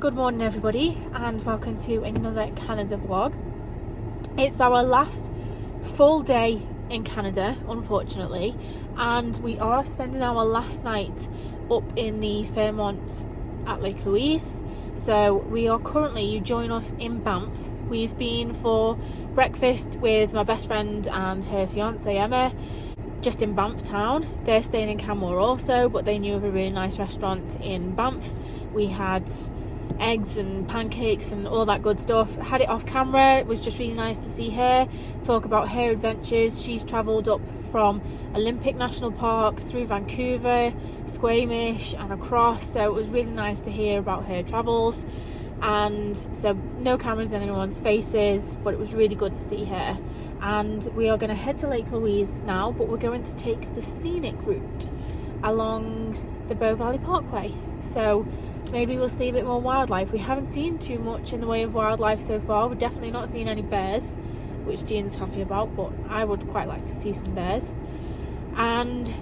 Good morning everybody and welcome to another Canada vlog. It's our last full day in Canada, unfortunately, and we are spending our last night up in the Fairmont at Lake Louise. So we are currently, you join us in Banff. We've been for breakfast with my best friend and her fiance Emma, just in Banff town. They're staying in Canmore also, but they knew of a really nice restaurant in Banff. We had eggs and pancakes and all that good stuff. Had it off camera. It was just really nice to see her, talk about her adventures. She's travelled up from Olympic National Park through Vancouver, Squamish and across, so it was really nice to hear about her travels. And so no cameras in anyone's faces, but it was really good to see her. And we are going to head to Lake Louise now, but we're going to take the scenic route along the Bow Valley Parkway, so maybe we'll see a bit more wildlife. We haven't seen too much in the way of wildlife so far. We've definitely not seen any bears, which Jean's happy about, but I would quite like to see some bears. And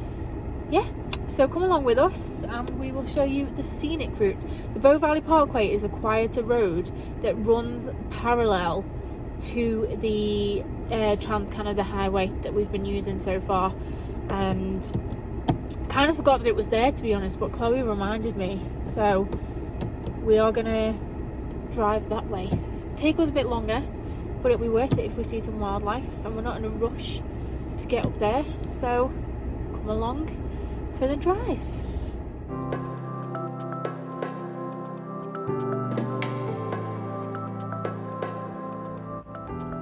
yeah, so come along with us and we will show you the scenic route. The Bow Valley Parkway is a quieter road that runs parallel to the Trans-Canada Highway that we've been using so far, and kind of forgot that it was there, to be honest, but Chloe reminded me, so we are gonna drive that way. Take us a bit longer, but it'll be worth it if we see some wildlife, and we're not in a rush to get up there, so come along for the drive.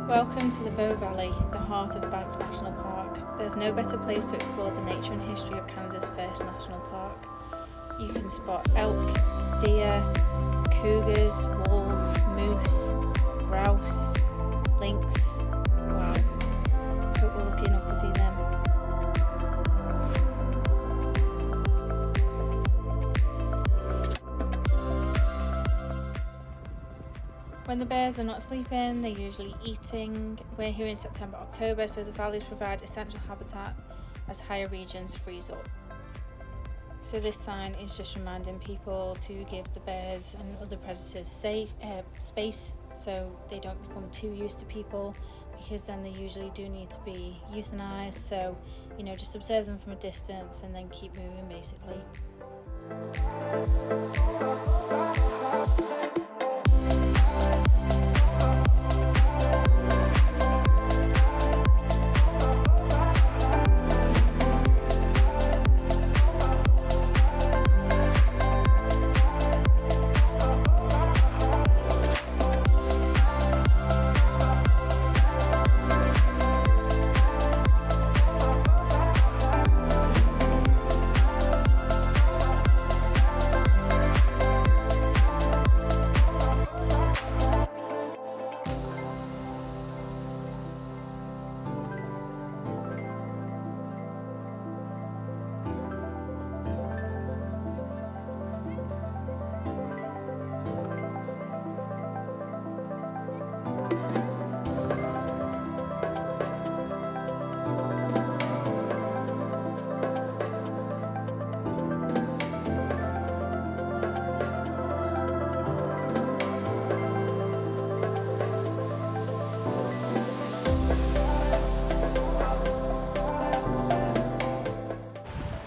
Welcome to the Bow Valley, the heart of Banff National Park. There's no better place to explore the nature and history of Canada's first national park. You can spot elk, deer, cougars, wolves, moose, grouse, lynx. Wow, hope we're lucky enough to see them. When the bears are not sleeping, they're usually eating. We're here in September, October, so the valleys provide essential habitat as higher regions freeze up. So this sign is just reminding people to give the bears and other predators space, so they don't become too used to people, because then they usually do need to be euthanized. So, you know, just observe them from a distance and then keep moving, basically.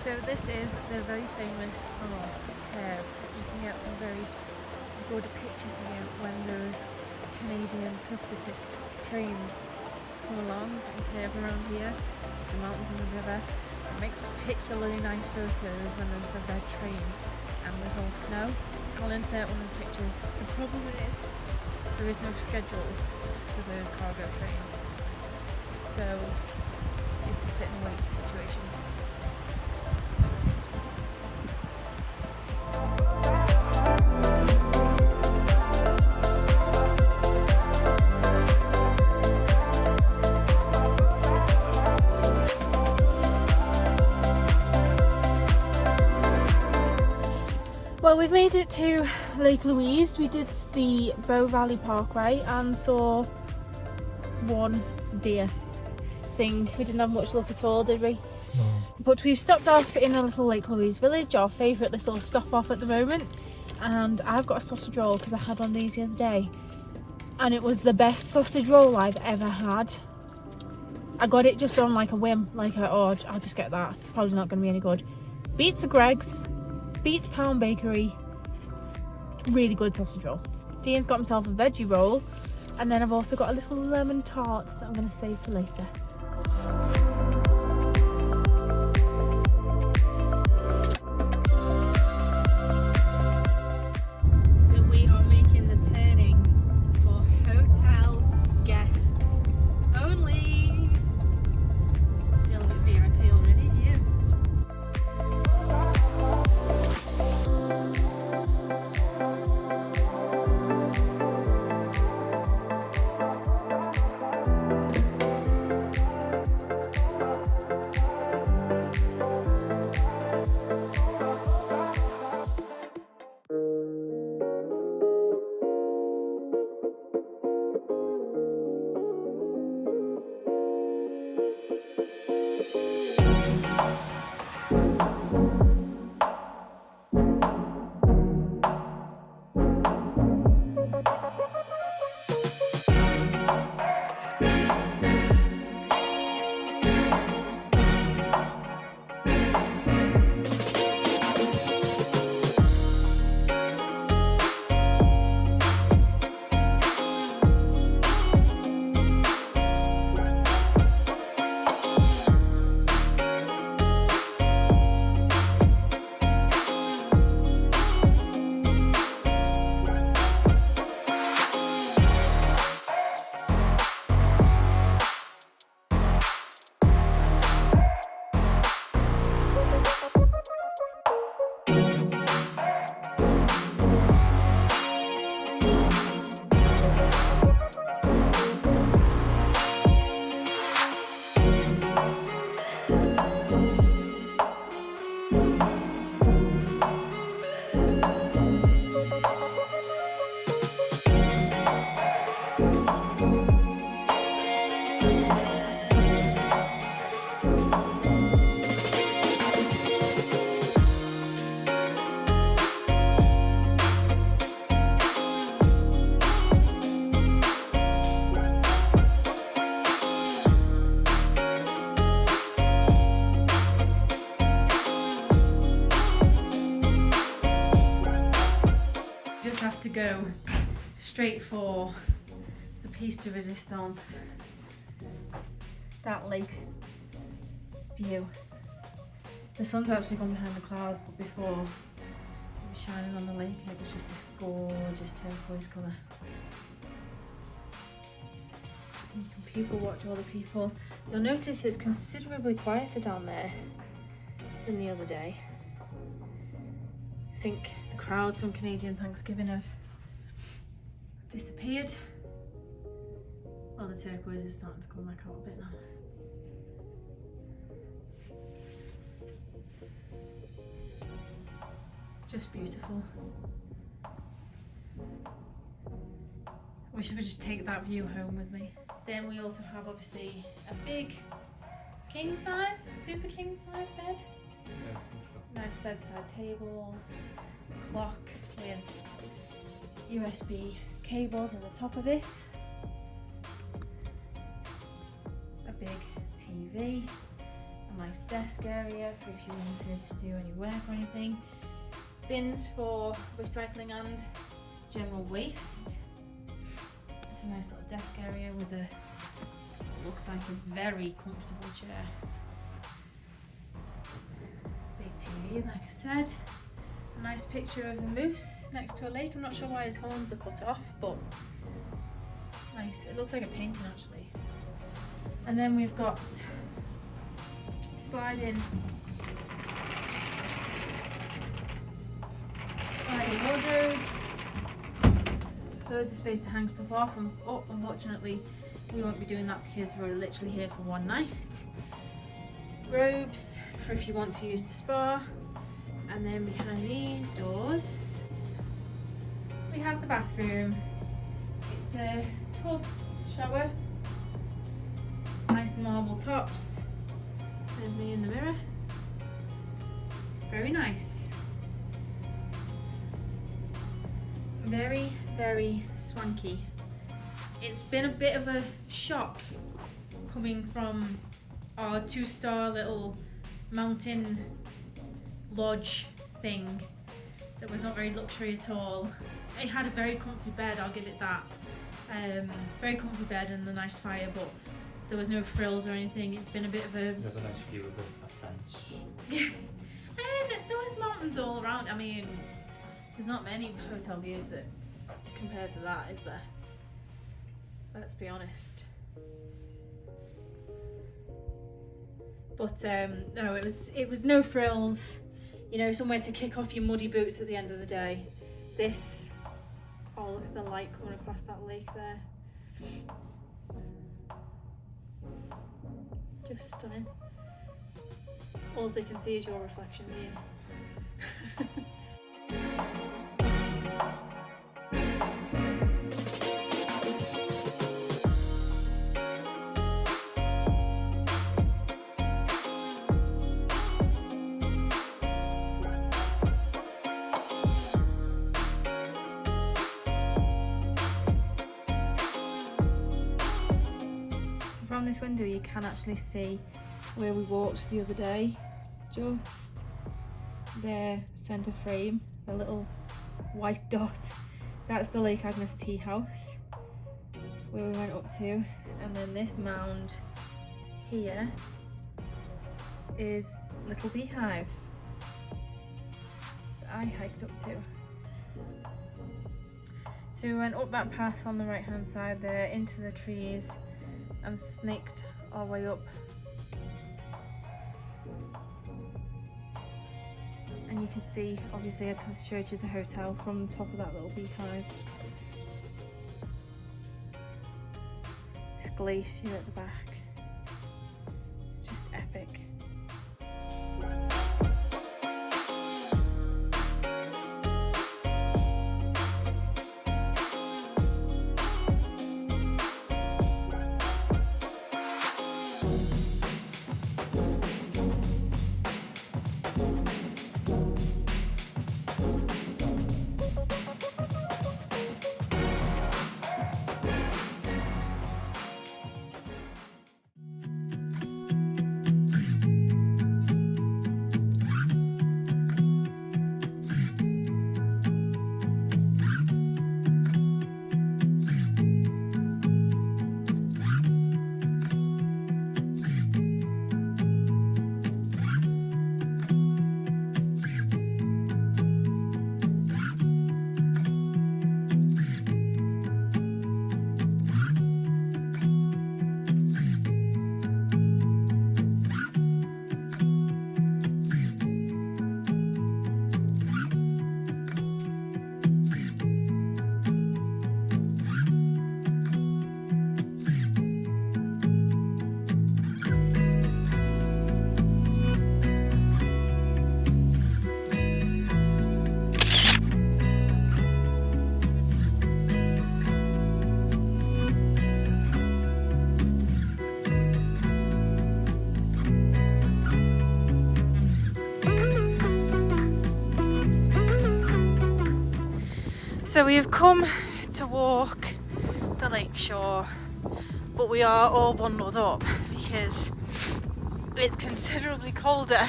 So this is the very famous Fairmont curve. You can get some very good pictures here when those Canadian Pacific trains come along and curve around here, the mountains and the river. It makes particularly nice photos when there's the red train and there's all snow. I'll insert one of the pictures. The problem is there is no schedule for those cargo trains, so it's a sit and wait situation. Well, we've made it to Lake Louise. We did the Bow Valley Parkway and saw one deer thing. We didn't have much luck at all, did we? No. But we've stopped off in a little Lake Louise village, our favourite little stop off at the moment. and I've got a sausage roll because I had one of these the other day, and it was the best sausage roll I've ever had. I got it just on like a whim, oh, I'll just get that. Probably not going to be any good. Beats the Greggs, beats Pound Bakery. Really good sausage roll. Dean's got himself a veggie roll, and then I've also got a little lemon tart that I'm going to save for later. So we are making the turning for hotel guests only. I feel a bit VIP already, do you? To go straight for the piece de resistance, that lake view. The sun's actually gone behind the clouds, but before it was shining on the lake and it was just this gorgeous turquoise colour. And you can people watch all the people. You'll notice it's considerably quieter down there than the other day. I think the crowds from Canadian Thanksgiving have disappeared. Well, the turquoise is starting to come back out a bit now. Just beautiful. Wish I could just take that view home with me. Then we also have obviously a big king size, super king size bed. Yeah, I think so. Nice bedside tables, a clock with USB cables on the top of it, a big TV, a nice desk area for if you wanted to do any work or anything, bins for recycling and general waste. It's a nice little desk area with a, looks like a very comfortable chair. Big TV, like I said. A nice picture of a moose next to a lake. I'm not sure why his horns are cut off, but nice. It looks like a painting actually. And then we've got sliding wardrobes. Loads of space to hang stuff off. And oh, unfortunately, we won't be doing that because we're literally here for one night. Robes for if you want to use the spa. And then behind these doors, we have the bathroom. It's a tub shower. Nice marble tops. There's me in the mirror. Very nice. very, very swanky. It's been a bit of a shock coming from our 2-star little mountain lodge thing that was not very luxury at all. It had a very comfy bed, I'll give it that. Very comfy bed and a nice fire, but there was no frills or anything. It's been a bit of a... There's a nice view of a fence. And there was mountains all around. I mean, there's not many hotel views that compare to that, is there? Let's be honest. But no, it was no frills. You know, somewhere to kick off your muddy boots at the end of the day. This, oh, look at the light coming across that lake there. Just stunning. All they can see is your reflection, dear. From this window you can actually see where we walked the other day, just there, centre frame, the little white dot. That's the Lake Agnes tea house where we went up to, and then this mound here is Little Beehive that I hiked up to. So we went up that path on the right hand side there into the trees and snaked our way up, and you can see, obviously I showed you the hotel from the top of that little beehive. This glacier at the back, it's just epic. So we have come to walk the Lakeshore, but we are all bundled up because it's considerably colder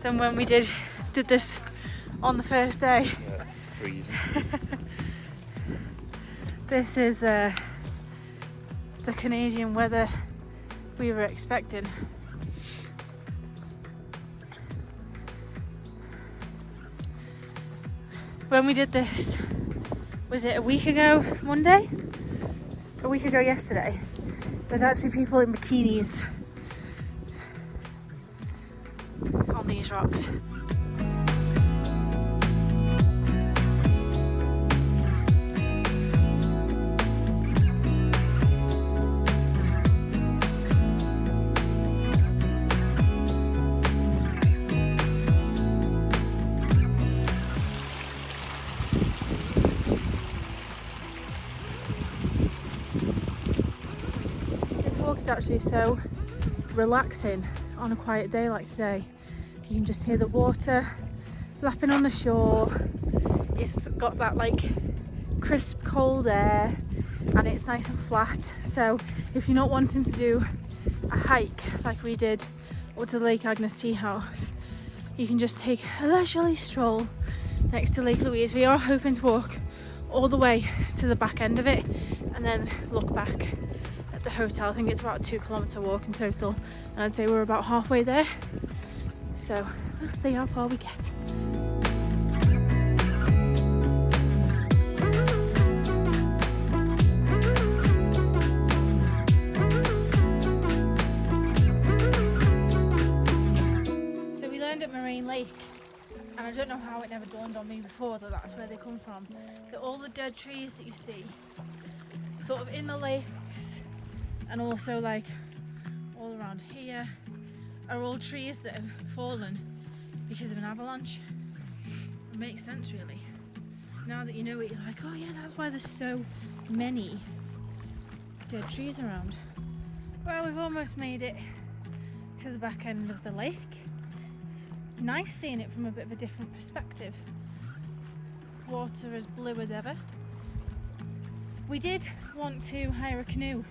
than when we did this on the first day. Yeah, freezing. This is the Canadian weather we were expecting. When we did this, was it a week ago Monday? A week ago yesterday. There's actually people in bikinis on these rocks. It's actually so relaxing on a quiet day like today. You can just hear the water lapping on the shore. It's got that like crisp cold air, and it's nice and flat. So if you're not wanting to do a hike like we did up to Lake Agnes Tea House, you can just take a leisurely stroll next to Lake Louise. We are hoping to walk all the way to the back end of it and then look back at the hotel. I think it's about a 2-kilometre walk in total, and I'd say we're about halfway there, so we'll see how far we get. Lake, and I don't know how it never dawned on me before that that's where they come from. That all the dead trees that you see sort of in the lakes and also like all around here are all trees that have fallen because of an avalanche. It makes sense really. Now that you know it, you're like, oh yeah, that's why there's so many dead trees around. Well, we've almost made it to the back end of the lake. It's nice seeing it from a bit of a different perspective. Water as blue as ever. We did want to hire a canoe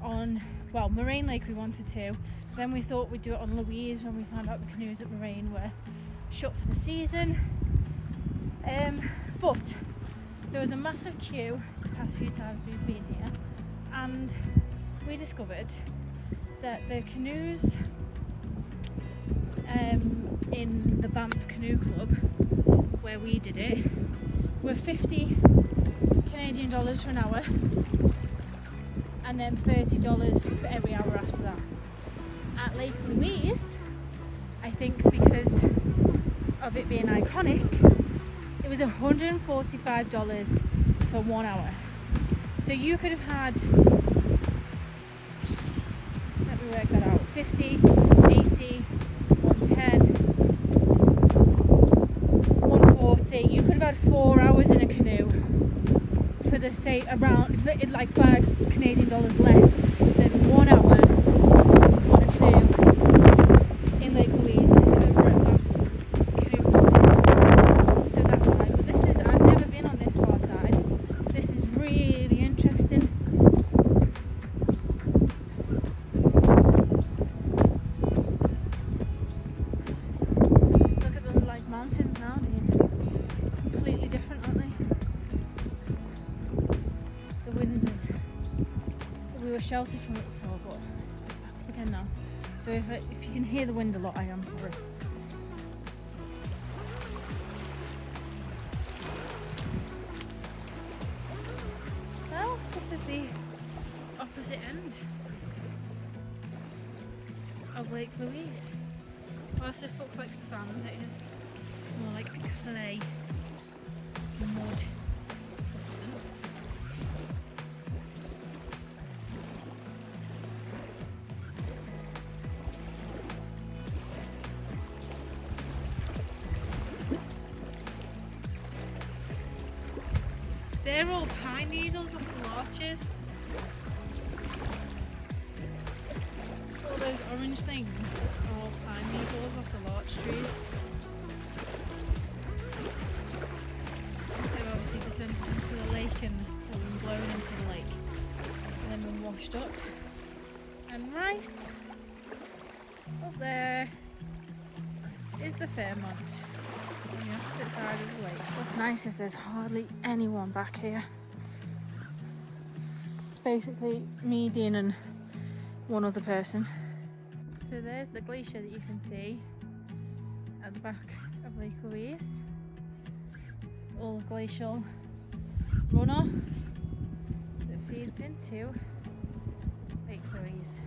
on, well, Moraine Lake we wanted to. Then we thought we'd do it on Louise when we found out the canoes at Moraine were shut for the season. But there was a massive queue the past few times we've been here, and we discovered that the canoes in the Banff Canoe Club, where we did it, were 50 Canadian dollars for an hour, and then $30 for every hour after that. At Lake Louise, I think because of it being iconic, it was $145 for 1 hour. So you could have had, let me work that out, 50, 80, 110, 140. You could have had 4 hours in a canoe for the say around like $5 Canadian less than 1 hour on a canoe in Lake Louise over at Banff Canoe Club. So that's why. But this is, I've never been on this far side. This is really interesting. Look at the like mountains now, Dean. Completely different, aren't they? The wind is, we were sheltered from it before, but it's back up again now. So if you can hear the wind a lot, I am sorry. Well, this is the opposite end of Lake Louise. Whilst this looks like sand, it is more like a clay mud substance. They're all pine needles off the larches. All those orange things are all pine needles off the larch trees. They've obviously descended into the lake and been blown into the lake and then been washed up. And right up there is the Fairmont on the opposite side of the lake. What's nice is there's hardly anyone back here. It's basically me, Dean, and one other person. So there's the glacier that you can see at the back of Lake Louise. All the glacial runoff that feeds into Lake Louise.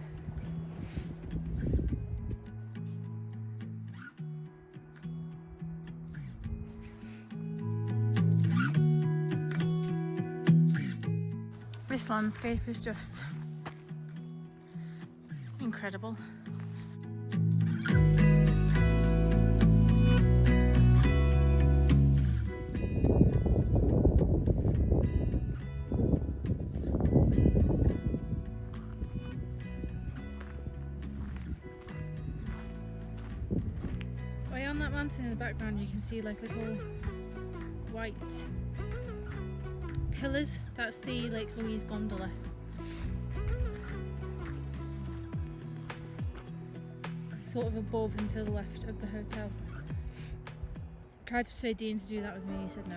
This landscape is just incredible. Way on that mountain in the background you can see like little white pillars, that's the Lake Louise gondola. Sort of above and to the left of the hotel. Tried to persuade Dean to do that with me, he said no.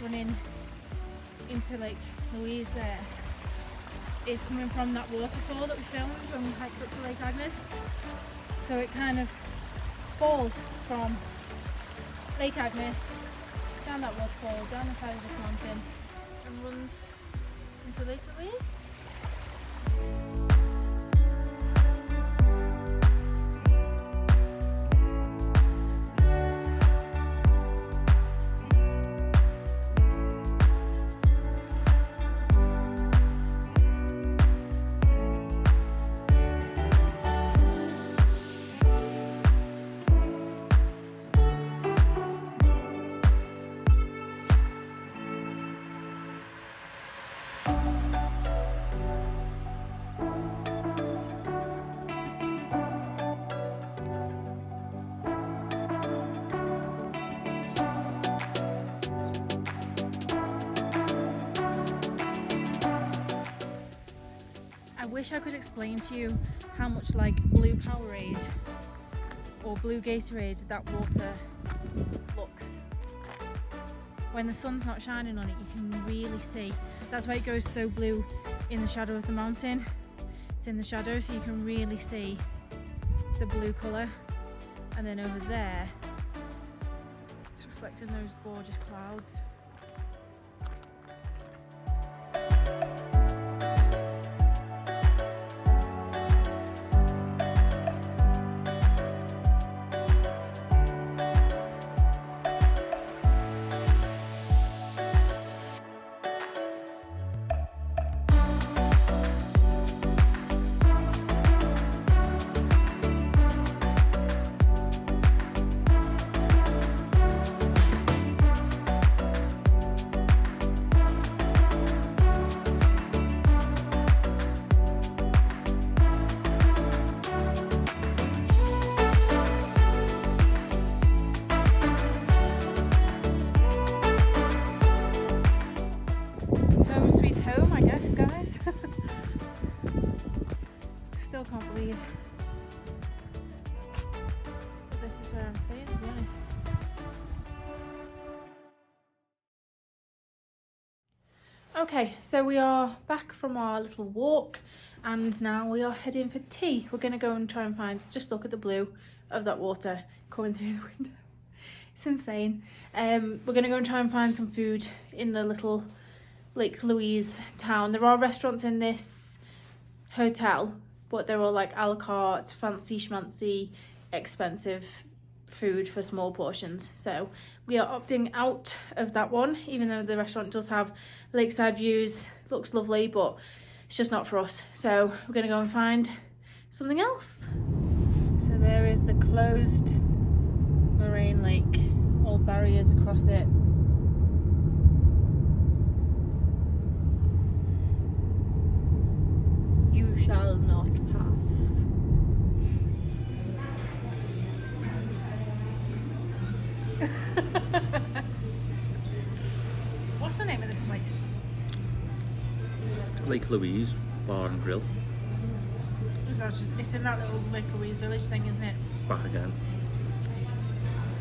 Running into Lake Louise there is coming from that waterfall that we filmed when we hiked up to Lake Agnes. So it kind of falls from Lake Agnes down that waterfall, down the side of this mountain, and runs into Lake Louise. I wish I could explain to you how much like blue Powerade or blue Gatorade that water looks. When the sun's not shining on it, you can really see. That's why it goes so blue in the shadow of the mountain. It's in the shadow, so you can really see the blue colour. And then over there, it's reflecting those gorgeous clouds. Still can't believe this is where I'm staying, to be honest. Okay, so we are back from our little walk and now we are heading for tea. We're going to go and try and find, just look at the blue of that water coming through the window. It's insane. We're going to go and try and find some food in the little Lake Louise town. There are restaurants in this hotel, but they're all like a la carte, fancy schmancy, expensive food for small portions. So we are opting out of that one, even though the restaurant does have lakeside views, looks lovely, but it's just not for us. So we're gonna go and find something else. So there is the closed moraine lake, all barriers across it. You shall not pass. What's the name of this place? Lake Louise Bar and Grill. Is that just, it's in that little Lake Louise village thing, isn't it? Back again.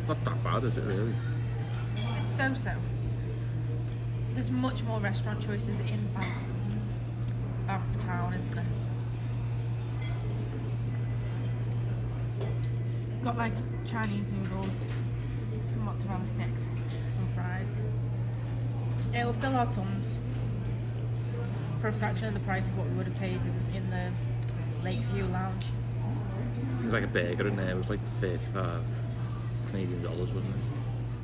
Not that bad, is it really? It's so-so. There's much more restaurant choices in Banff town, isn't there? got like Chinese noodles, some mozzarella sticks, some fries. It will fill our tums for a fraction of the price of what we would have paid in the Lakeview Lounge. It was like a burger in there. It was like 35 Canadian dollars, wasn't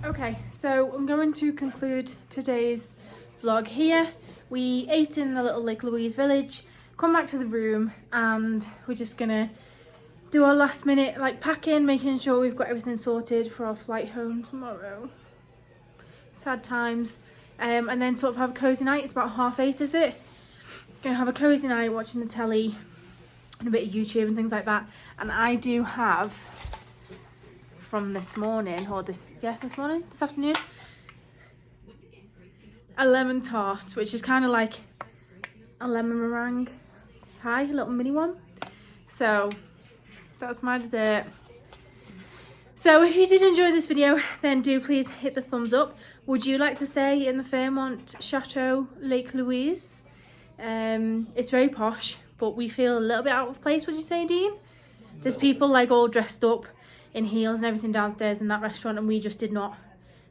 it? Okay, so I'm going to conclude today's vlog here. We ate in the little Lake Louise village, come back to the room, and we're just gonna do our last minute like packing, making sure we've got everything sorted for our flight home tomorrow. Sad times. And then sort of have a cozy night. It's about 8:30, is it? Gonna have a cozy night watching the telly and a bit of YouTube and things like that. And I do have from this morning, or this afternoon, a lemon tart, which is kind of like a lemon meringue pie, a little mini one. So that's my dessert. So if you did enjoy this video, then do please hit the thumbs up. Would you like to stay in the Fairmont Chateau Lake Louis? It's very posh, but we feel a little bit out of place, would you say, Dean? There's people like all dressed up in heels and everything downstairs in that restaurant, and we just did not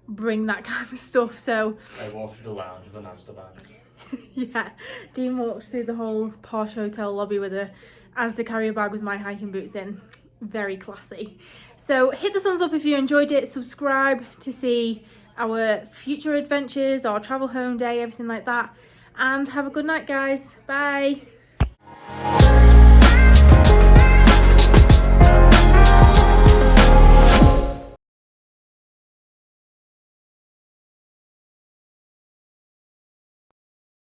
bring that kind of stuff. So I walked through the lounge with an Asda bag. yeah, Dean walked through the whole posh hotel lobby with a Asda carrier bag with my hiking boots in. Very classy. So hit the thumbs up if you enjoyed it, subscribe to see our future adventures, our travel home day, everything like that, and have a good night, guys. Bye.